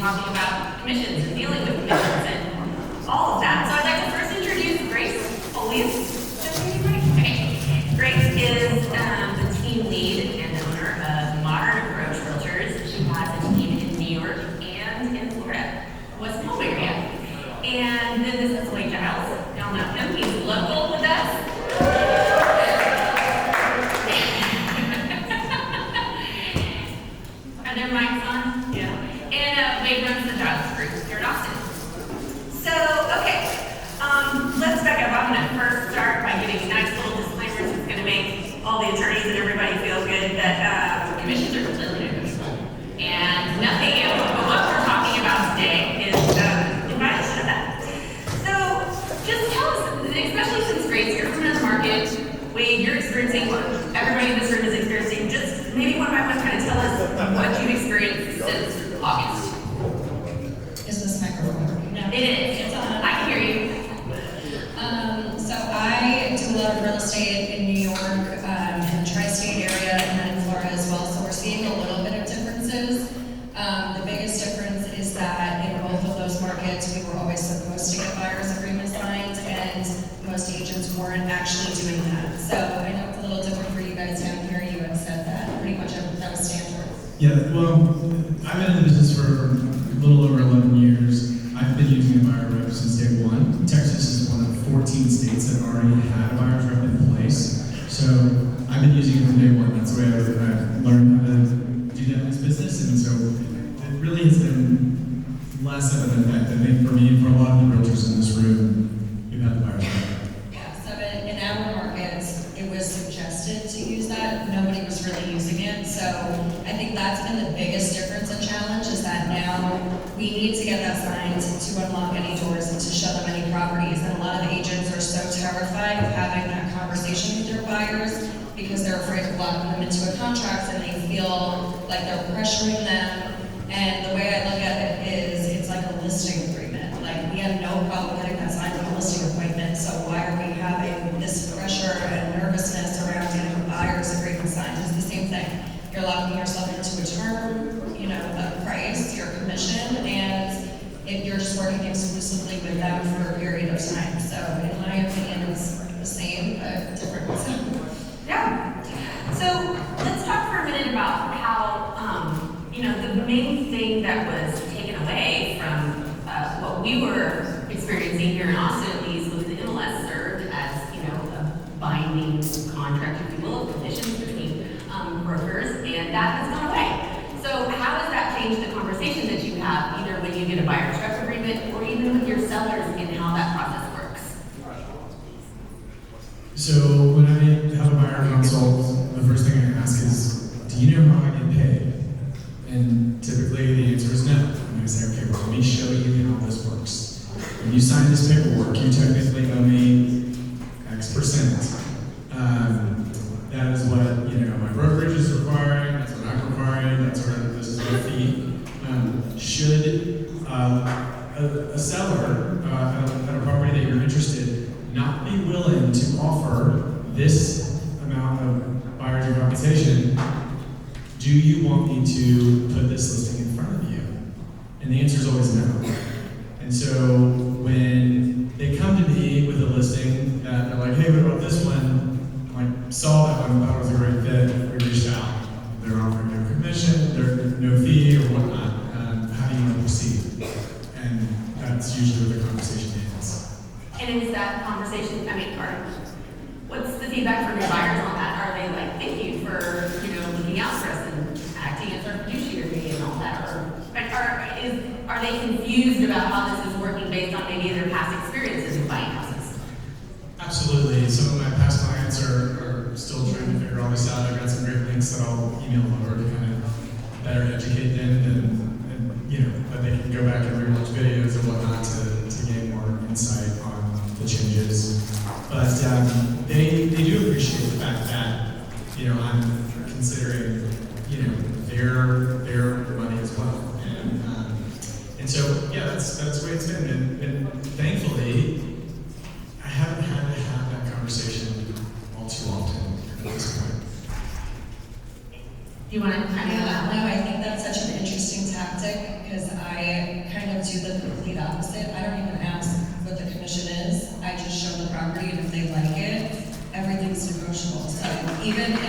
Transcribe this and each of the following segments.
talking about commissions and dealing with commissions and all of that. So I'd like to first introduce Grace Folias. Okay. Grace is the team lead and owner of Modern Approach Realtors. She has a team in New York and in Florida, West Palm area. And then this is Giles. Y'all know him. He's local with us. Are there mics on? Yeah. And Wade runs the Giles group here in Austin. So, okay. Let's back up. I'm going to first start by giving nice little disclaimers. It's going to make all the attorneys and everybody feel good that commissions are completely negotiable. And nothing else but what we're talking about today is in violation of that. So, just tell us, especially since Grace, you're from another market, Wade, you're experiencing what everybody in this room is experiencing. Just maybe one by one kind of tell us what you've experienced since August. Is this microphone working? No, it is. It's on. I can hear you. So I do a lot of real estate in New York, in the tri-state area, and then in Florida as well. So we're seeing a little bit of differences. The biggest difference is that in both of those markets, we were always supposed to get buyer's agreements signed, and most agents weren't actually doing that. So I know it's a little different for you guys down here. You had said that pretty much that was standard. Yeah, well, I've been in the business for a little over 11 years. I've been using a buyer rep since day one. Texas is one of 14 states that already had a buyer's rep in place. So I've been using it from day one. That's the way I learned how to do that in this business. And so it really has been less of an effect, I think, for me and for a lot of the realtors in this room who've had the buyer's rep. Yeah, so in our markets, it was suggested to use that. Nobody was really using it. So I think that's been the biggest difference and challenge is that now we need to get that signed to unlock any doors and to show them any properties. And a lot of agents are so terrified of having that conversation with their buyers because they're afraid of locking them into a contract and they feel like they're pressuring them. And the way I look at it is it's like a listing agreement. Like we have no problem getting that signed on a listing appointment. So why are we having this pressure and nervousness around getting a buyer's agreement signed? It's the same thing. You're locking yourself into a term, a price, your commission, and if you're just working exclusively with them for a period of time. So in my opinion, it's the same, but different. Yeah. So let's talk for a minute about how, the main thing that was taken away from what we were experiencing here in Austin, at least, was the MLS served as, a binding contract, if you will, of conditions between brokers, and that has gone away. So how does that change the conversation that you have, either when you get a buyer's rep agreement or even with your sellers and how that process works? So when I have a buyer consult, the first thing I ask is, do you know how I get paid? And typically the answer is no. And I say, okay, well, let me show you how this works. When you sign this paperwork, you technically owe me X percent. That is what my brokerage is requiring. That's what I'm requiring. That's what this is my fee. Should a seller at a property that you're interested not be willing to offer this amount of buyer's compensation, do you want me to put this listing in front of you? And the answer is always no. And so when they come to me with a listing that they're like, hey, what about this one? I saw that one, thought it was a great fit, we reached out. They're offering no commission, no fee or whatnot. How do you want to proceed? And that's usually where the conversation ends. And is that conversation, what's the feedback from your buyers on that? Are they like, thank you for, looking out for us and acting as our fiduciary and all that? Or are they confused about how this is working based on maybe their past experiences with buying houses? Absolutely. Some of my past clients are still trying to figure all this out. I've got some great links that I'll email over to kind of better educate them and that they can go back and rewatch videos and whatnot to gain more insight on the changes. But they do appreciate the fact that I'm considering their money as well. And so yeah, that's the way it's been. And thankfully, I haven't had to have that conversation all too often at this point. Do you want to kind of? Yeah, no, I think that's such an interesting tactic, because I kind of do the complete opposite. I don't even ask what the commission is, I just show the property, and if they like it, everything's negotiable. So even if,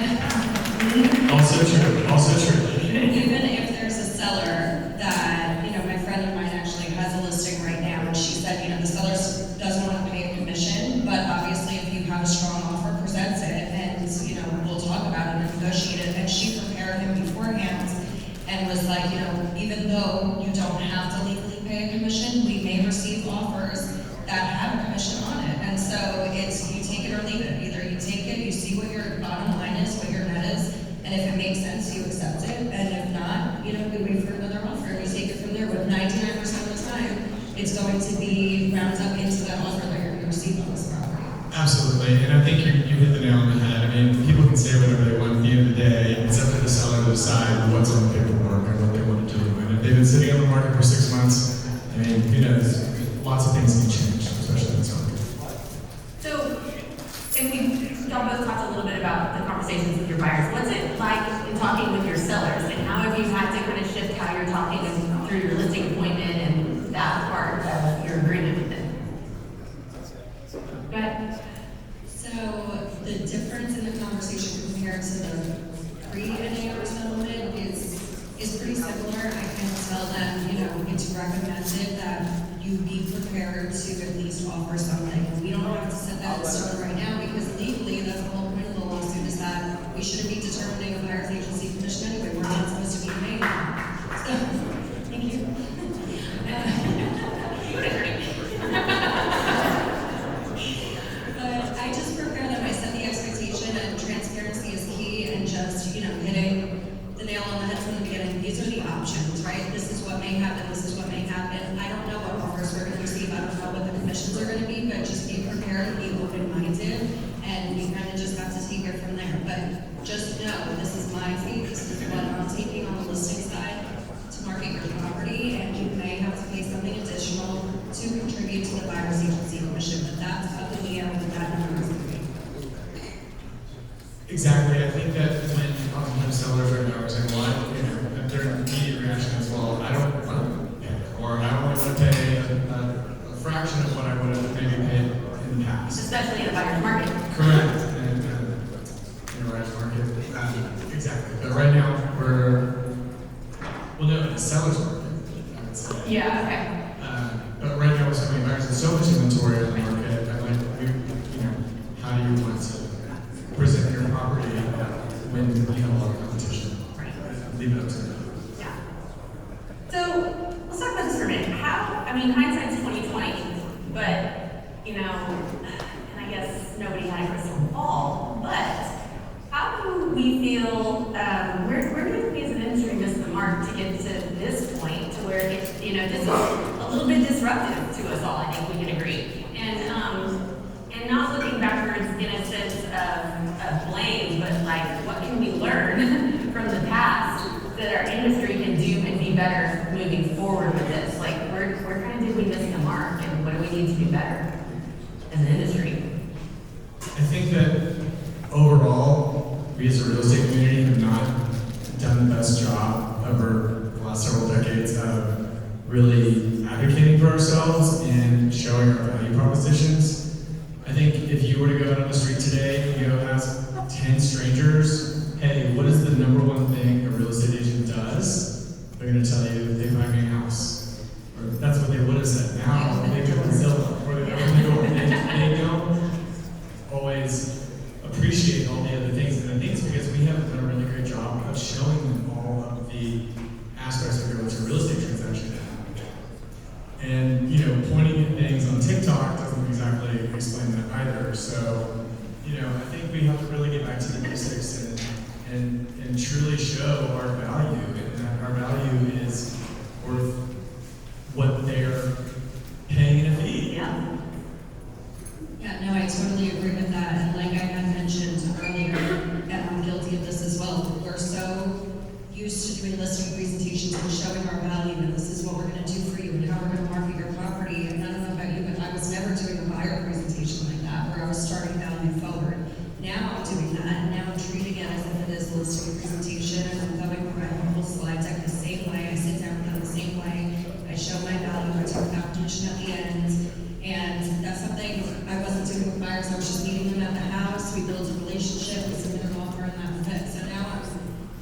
Also true. even if there's a seller that, you know, my friend of mine actually has a listing right now, and she said, you know, the seller doesn't want to pay a commission, but obviously if you have a strong offer, presents it, and, you know, we'll talk about it and negotiate it. And she prepared him beforehand and was like, you know, even though you don't have to legally pay a commission, we may receive offers that have a commission on it. And so it's, you take it or leave it. Either you take it, you see what your bottom line is, what your net is, and if it makes sense, you accept it. And if not, you know, we wait for another offer and you take it from there. But 99% of the time, it's going to be rounded up into that offer that you're going to receive on this property. Absolutely, and I think you hit the nail on the head. I mean, people can say whatever they want at the end of the day. It's up to the seller to decide what's on the paperwork and what they want to do. And if they've been sitting on the market for 6 months, I mean, who knows? Lots of things can change, especially in this market. So, and y'all both talked a little bit about the conversations with your buyers. What's it like in talking with your sellers, and how have you had to kind of shift how you're talking through your listing appointment and that part of your agreement with them? Go ahead. So the difference in the conversation compared to the pre-NAR settlement is pretty similar. I can tell them, you know, it's recommended that you be prepared to at least offer something. We don't have to set that in stone right now, because legally, that's the whole point of the lawsuit, is that we shouldn't be determining a buyer's agency commission anyway. We're not supposed to be paying them. So, thank you. But I just prepare them, I set the expectation, and transparency is key, and just, you know, hitting the nail on the head from the beginning. These are the options, right? This is what may happen, this is what may happen. I don't know what offers we're gonna receive, I don't know what the commissions are gonna be, but just be prepared and be open-minded, and we kind of just have to take it from there. But just know, this is my fee, this is what I'm taking on the listing side to market your property, and you may have to pay something additional to contribute to the buyer's agency commission, but that's up in the air with that number. Exactly. I think that when oftentimes sellers right now are saying, well, you know, their immediate reaction is, well, I don't want to pay, or I only want to pay a fraction of what I would have maybe paid in the past. Especially in a buyer's market. Correct. And in a buyer's market, exactly. But right now, well, no, in the seller's market, I would say. Yeah, okay. But right now, with so many buyers and so much inventory on the market, I'm like, you know, how do you want to present your property when you have a lot of competition? Right. Leave it up to them. Yeah. So let's talk about this for a minute. I mean, hindsight's 20/20, but you know, and I guess nobody had a crystal ball. But how do we feel? Where do we as an industry miss the mark to get to this point, to where it's, you know, this is a little bit disruptive to us all? I think we can agree. And not looking backwards in a sense of blame, but like, what can we learn from the past that our industry can do and be better moving forward with this? Like, where kind of did we miss the mark, and what do we need to do better as an industry? I think that overall, we as a real estate community have not done the best job over the last several decades of really advocating for ourselves and showing our value propositions. I think if you were to go out on the street today and go ask 10 strangers, hey, what is the number one thing a real estate agent does? They're going to tell you they find me a house. Or that's what they would have said. Now they do Zillow, or they open the door. They don't always appreciate all the other things. And I think it's because we haven't done a really great job of showing them all of the aspects that go into a real estate transaction. And, you know, pointing at things on TikTok doesn't exactly explain that either. So, you know, I think we have to really get back to the basics and truly show our value, and that our value is worth what they're paying in a fee. Yeah. Yeah, no, I totally agree with that. And like I had mentioned earlier, and I'm guilty of this as well, we're so used to doing listing presentations and showing our value, and this is what we're going to do for you and how we're going to market your property. And I don't know about you, but I was never doing a buyer presentation like that, where I was starting value forward. Now I'm doing that, and now I'm treating it as if it is a listing presentation, and I'm going buyers, I was just meeting them at the house, we built a relationship, we submitted an offer, and that was it. So now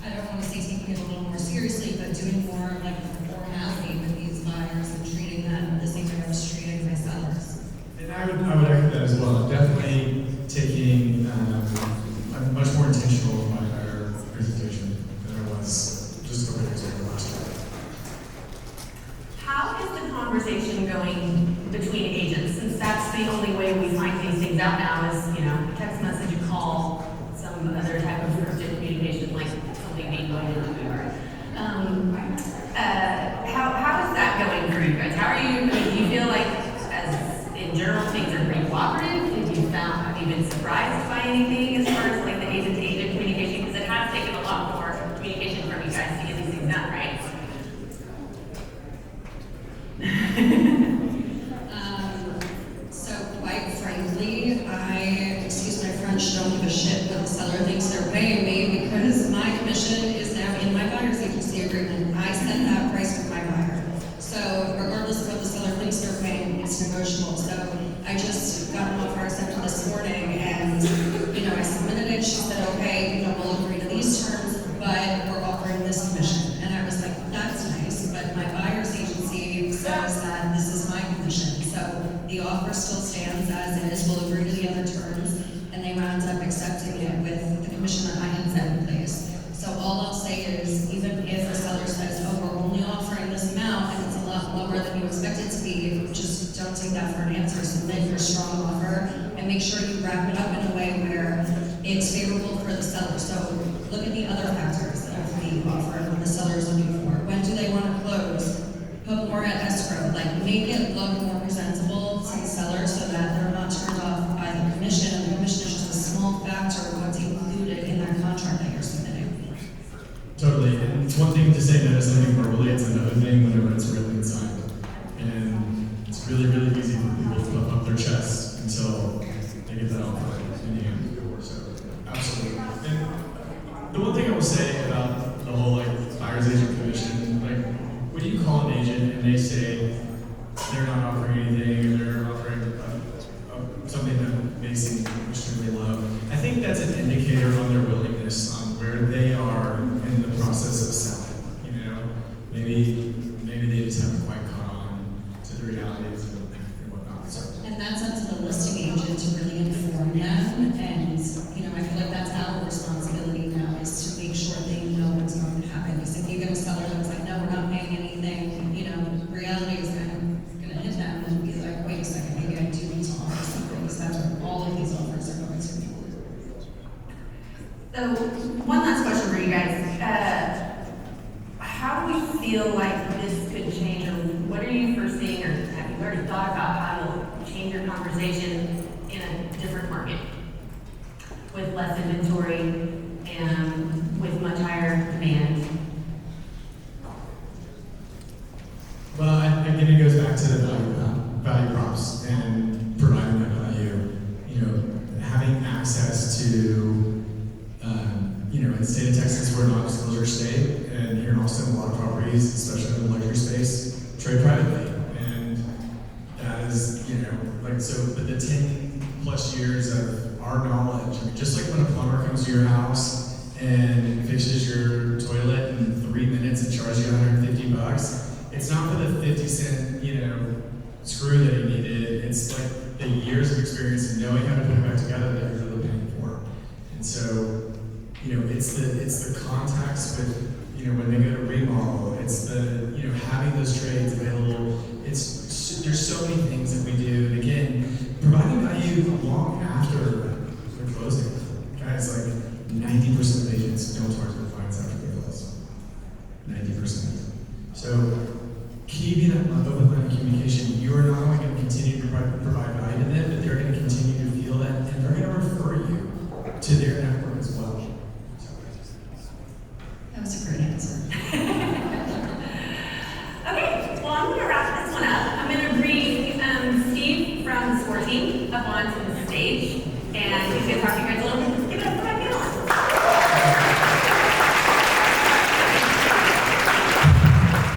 I don't want to say taking it a little more seriously, but doing more like formality with these buyers and treating them the same way I was treating my sellers. And I would echo that as well. Definitely taking a much more intentional buyer presentation than I was just a couple years ago last year. How is the conversation going between agents? Since that's the only way we find these things out now is, text message, a call, some other type of scripted communication, like something being going into the yard. How is that going for you guys? How are you, do you feel like, as in general, things are pretty cooperative? Have you been surprised by anything as far as like the agent-to-agent communication? Because it has taken a lot more communication from you guys to get these things done, right? So quite frankly, excuse my French, don't give a shit what the seller thinks they're paying me because my commission is now in my buyer's agency agreement. I set that price with my buyer. So regardless of what the seller thinks they're paying, it's negotiable. So I just got an offer accepted this morning and, I submitted it. She said, okay, we'll agree to these terms, but we're offering this commission. And I was like, that's nice, but my buyer's agency says that this is my commission. So the offer still stands as is. We'll agree to the other terms, and they wound up accepting it with the commission that I had set in place. So all I'll say is, even if the seller says, oh, we're only offering this amount, and it's a lot lower than you expect it to be, just don't take that for an answer. Submit your strong offer, and make sure you wrap it up in a way where it's favorable for the seller. So look at the other factors of the offer and what the seller is looking for. When do they want to close? Put more at escrow. Make it look more presentable to the seller so that they're not turned off by the commission. And the commission is just a small factor of what's included in that contract that you're submitting. Totally. And it's one thing to say no to something verbally, it's another thing whenever it's written inside. And it's really, really easy for people to puff up their chest until they get that offer in the hand. So, absolutely. And the one thing I will say about the whole buyer's agent commission, when you call an agent and they say they're not offering anything or they're offering something that may seem extremely low, I think that's an indicator on their willingness on where they are in the process of selling. Maybe they just haven't quite caught on to the realities and whatnot. So. And that's up to the listing agent to really inform them. And I feel like that's our responsibility now is to make sure they know what's going to happen. Because if you get a seller that's like, no, we're not paying anything, reality is going to hit them and be like, wait a second, maybe I do need to offer something. Because that's what all of these offers are going to be. So, one last question for you guys. How do we feel like this could change, or what are you foreseeing, or have you already thought about how to change your conversation in a different market with less inventory and with much higher demand? Well, again, it goes back to the value props and providing that value. Having access to, in the state of Texas, we're a non-disclosure state, and here in Austin, a lot of properties, especially in the luxury space, trade privately. And that is, but the 10 plus years of our knowledge, just like when a plumber comes to your house and fixes your toilet in 3 minutes and charges you $150, it's not for the 50-cent, screw that he needed. It's like the years of experience and knowing how to put it back together that you're really paying for. And so, it's the contacts with, when they go to remodel, it's the, having those trades available. There's so many things that we do. And again, providing value long after they're closing. Guys, 90% of agents don't charge their clients after they close. 90%. So, keeping that open line of communication, you are not only going to continue to provide value to them, but they're going to continue to feel that, and they're going to refer you to their network as well. That was a great answer. Okay, well, I'm going to wrap this one up. I'm going to bring Steve from the sport team up onto the stage, and he's going to talk